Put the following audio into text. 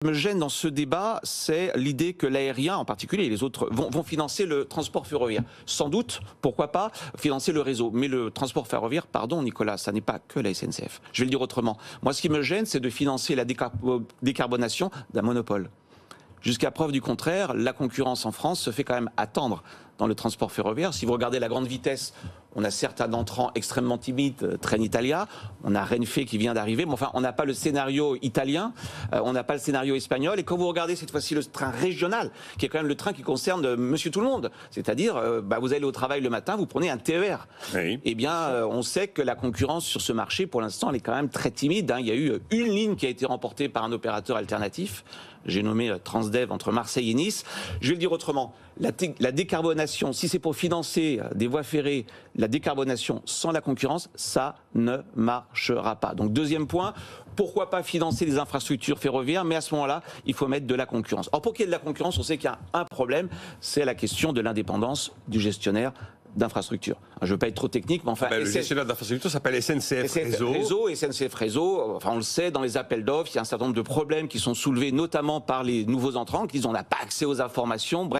Me gêne dans ce débat, c'est l'idée que l'aérien, en particulier, et les autres, vont financer le transport ferroviaire. Sans doute, pourquoi pas, financer le réseau. Mais le transport ferroviaire, pardon Nicolas, ça n'est pas que la SNCF. Je vais le dire autrement. Moi, ce qui me gêne, c'est de financer la décarbonation d'un monopole. Jusqu'à preuve du contraire, la concurrence en France se fait quand même attendre dans le transport ferroviaire. Si vous regardez la grande vitesse, on a certes un entrant extrêmement timide, Trenitalia, on a Renfe qui vient d'arriver, mais enfin on n'a pas le scénario italien, on n'a pas le scénario espagnol, et quand vous regardez cette fois-ci le train régional, qui est quand même le train qui concerne monsieur tout le monde, c'est-à-dire vous allez au travail le matin, vous prenez un TER, oui. Eh bien on sait que la concurrence sur ce marché pour l'instant elle est quand même très timide, il y a eu une ligne qui a été remportée par un opérateur alternatif, j'ai nommé Transdev entre Marseille et Nice. Je vais le dire autrement, la décarbonation, si c'est pour financer des voies ferrées, la décarbonation sans la concurrence, ça ne marchera pas. Donc deuxième point, pourquoi pas financer des infrastructures ferroviaires, mais à ce moment-là, il faut mettre de la concurrence. Alors pour qu'il y ait de la concurrence, on sait qu'il y a un problème, c'est la question de l'indépendance du gestionnaire d'infrastructure. Je ne veux pas être trop technique, mais enfin... le gestionnaire d'infrastructure s'appelle SNCF Réseau. SNCF Réseau, enfin on le sait, dans les appels d'offres, il y a un certain nombre de problèmes qui sont soulevés, notamment par les nouveaux entrants, qui disent on n'a pas accès aux informations. Bref,